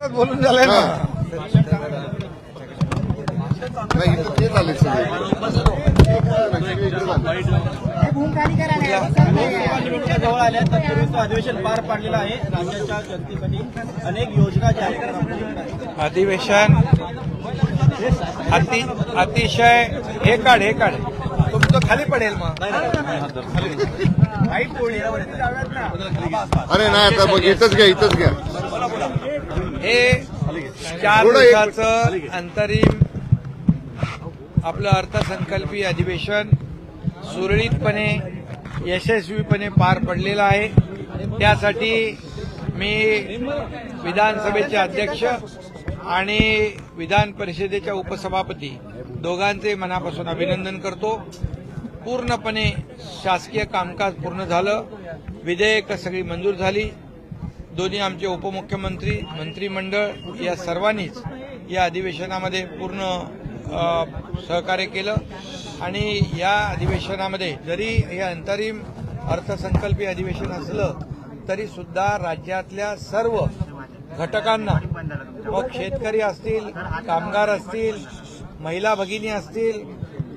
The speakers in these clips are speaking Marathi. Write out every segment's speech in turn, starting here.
बोलून झालंय ना. नाही इथं ते झाले सगळे लोकसभा निवडणुका जवळ आल्या तर तत्पूर्वीचं अधिवेशन पार पाडलेलं आहे. राज्याच्या जनतेसाठी अनेक योजना जाहीर करण्यात अधिवेशन अतिशय हे काढ तुमचं खाली पडेल मग अरे नाही आता मग इथंच घ्या हे 4 दिवसाचं अंतरिम आपलं अर्थसंकल्पीय अधिवेशन सुरळीतपणे यशस्वीपणे पार पडलेलं आहे. त्यासाठी मी विधानसभेचे अध्यक्ष आणि विधान परिषदेच्या उपसभापती दोघांचे मनापासून अभिनंदन करतो. पूर्णपणे शासकीय कामकाज पूर्ण झालं. विधेयकं सगळी मंजूर झाली. दोन्ही आमचे उपमुख्यमंत्री मंत्रिमंडळ या सर्वांनीच या अधिवेशनामध्ये पूर्ण सहकार्य केलं आणि या अधिवेशनामध्ये जरी हे अंतरिम अर्थसंकल्पीय अधिवेशन असलं तरी सुद्धा राज्यातल्या सर्व घटकांना मग शेतकरी असतील, कामगार असतील, महिला भगिनी असतील,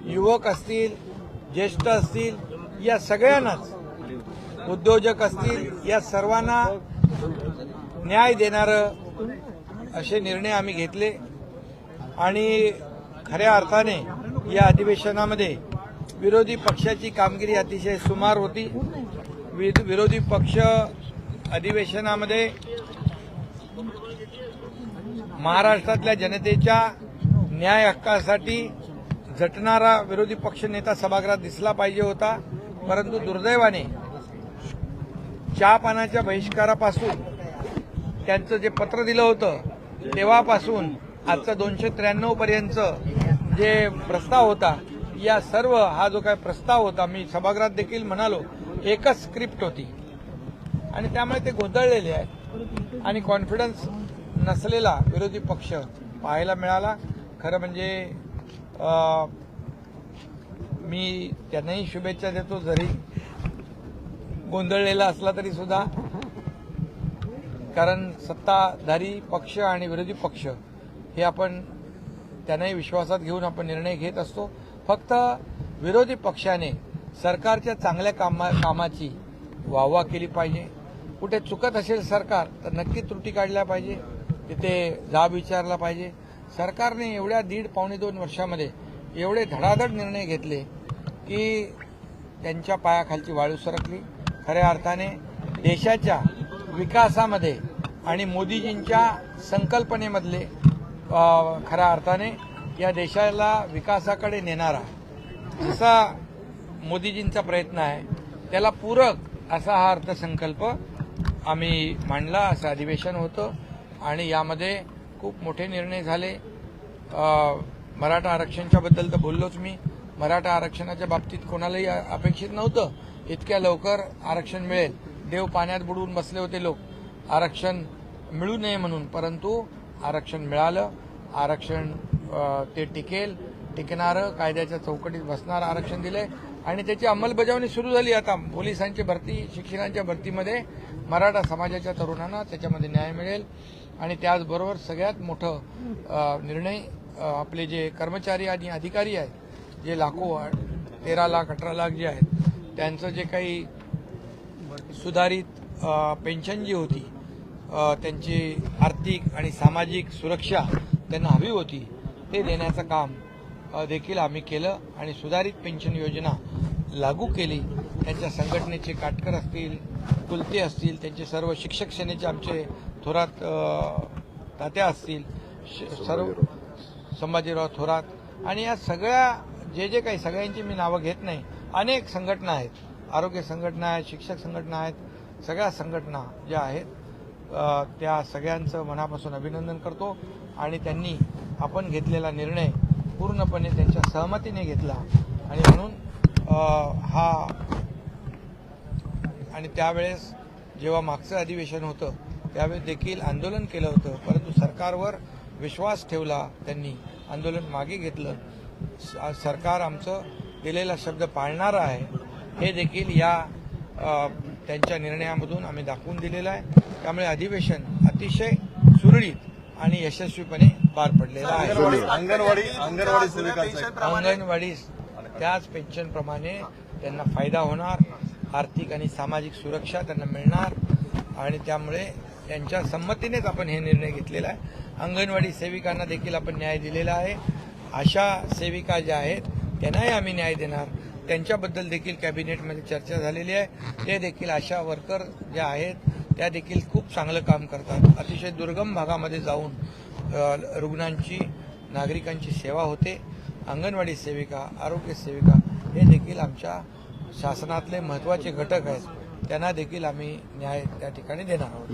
युवक असतील, ज्येष्ठ असतील, या सगळ्यांनाच, उद्योजक असतील, या सर्वांना न्याय देणारं असे निर्णय आम्ही घेतले आणि खऱ्या अर्थाने या अधिवेशनामध्ये विरोधी पक्षाची कामगिरी अतिशय सुमार होती. विरोधी पक्ष अधिवेशनामध्ये महाराष्ट्रातल्या जनतेच्या न्याय हक्कासाठी झटणारा विरोधी पक्ष नेता सभागृहात दिसला पाहिजे होता. परंतु दुर्दैवाने चहा पानाच्या बहिष्कारापासून त्यांचं जे पत्र दिलं होतं तेव्हापासून आजचा 293 पर्यंत जे प्रस्ताव होता, या सर्व हा जो काय प्रस्ताव होता, मी सभागृहात देखील म्हणालो, एकच स्क्रिप्ट होती आणि त्यामुळे ते गोंधळलेले आहेत आणि कॉन्फिडन्स नसलेला विरोधी पक्ष पाहायला मिळाला. खरं म्हणजे मी त्यांनाही शुभेच्छा देतो, जरी गोंधळलेला असला तरी सुद्धा, कारण सत्ताधारी पक्ष आणि विरोधी पक्ष हे आपण त्यांनाही विश्वासात घेऊन आपण निर्णय घेत असतो. फक्त विरोधी पक्षाने सरकारच्या चांगल्या कामाची वाहवा केली पाहिजे. कुठे चुकत असेल सरकार तर नक्की त्रुटी काढल्या पाहिजे, तिथे जाब विचारला पाहिजे. सरकारने एवढ्या 1.5-2 वर्षामध्ये एवढे धडाधड निर्णय घेतले की त्यांच्या पायाखालची वाळू सरकली. खऱ्या अर्थाने देशाच्या विकासामध्ये आणि मोदीजींच्या संकल्पनेमधले खऱ्या अर्थाने या देशाला विकासाकडे नेणारा जसा मोदीजींचा प्रयत्न आहे त्याला पूरक असा हा अर्थसंकल्प आम्ही मांडला. असं अधिवेशन होतं आणि यामध्ये खूप मोठे निर्णय झाले. मराठा आरक्षणाच्या बद्दल तर बोललोच मी. मराठा आरक्षणाच्या बाबतीत कोणालाही अपेक्षित नव्हतं इतक्या लवकर आरक्षण मिळेल. देव पाण्यात बुडवून बसले होते लोक आरक्षण मिळू नये म्हणून, परंतु आरक्षण मिळालं. आरक्षण ते टिकणारं, कायद्याच्या चौकटीत बसणारं आरक्षण दिलंय आणि त्याची अंमलबजावणी सुरू झाली. आता पोलिसांची भरती, शिक्षणाच्या भरतीमध्ये मराठा समाजाच्या तरुणांना त्याच्यामध्ये न्याय मिळेल आणि त्याचबरोबर सगळ्यात मोठं निर्णय आपले जे कर्मचारी आणि अधिकारी आहेत, जे लाखो 13 लाख 18 लाख जे आहेत, त्यांचं जे काही सुधारित पेन्शन जी होती, त्यांची आर्थिक आणि सामाजिक सुरक्षा त्यांना हवी होती, ते देण्याचं काम देखील आम्ही केलं आणि सुधारित पेन्शन योजना लागू केली. त्यांच्या संघटनेचे काटकर असतील, कुलते असतील, त्यांचे सर्व शिक्षक सेनेचे आमचे थोरात तात्या असतील, सर्व संभाजीराव थोरात आणि या सगळ्या जे काही सगळ्यांची मी नावं घेत नाही, अनेक संघटना आहेत, आरोग्य संघटना आहेत, शिक्षक संघटना आहेत, सगळ्या संघटना ज्या आहेत त्या सगळ्यांचं मनापासून अभिनंदन करतो आणि त्यांनी आपण घेतलेला निर्णय पूर्णपणे त्यांच्या सहमतीने घेतला आणि म्हणून आणि त्यावेळेस जेव्हा मागचं अधिवेशन होतं त्यावेळेस देखील आंदोलन केलं होतं, परंतु सरकारवर विश्वास ठेवला, त्यांनी आंदोलन मागे घेतलं. सरकार आमचं दिलेला शब्द पाळणारा आहे हे देखील या त्यांच्या निर्णयामधून आम्ही दाखवून दिलेलं आहे. त्यामुळे अधिवेशन अतिशय सुरळीत आणि यशस्वीपणे पार पडलेला आहे. अंगणवाडी सेविकांचा अंगणवाडी त्याच पेन्शनप्रमाणे त्यांना फायदा होणार, आर्थिक आणि सामाजिक सुरक्षा त्यांना मिळणार आणि त्यामुळे त्यांच्या संमतीनेच आपण हे निर्णय घेतलेला आहे. अंगणवाडी सेविकांना देखील आपण न्याय दिलेला आहे. अशा सेविका ज्या आहेत त्यांनाही आम्ही न्याय देणार. त्यांच्याबद्दल देखील कॅबिनेटमध्ये चर्चा झालेली आहे. ते देखील आशा वर्कर ज्या आहेत त्या देखील खूप चांगलं काम करतात. अतिशय दुर्गम भागामध्ये जाऊन रुग्णांची, नागरिकांची सेवा होते. अंगणवाडी सेविका, आरोग्य सेविका हे देखील आमच्या शासनातले महत्त्वाचे घटक आहेत. त्यांना देखील आम्ही न्याय त्या ठिकाणी देणार आहोत.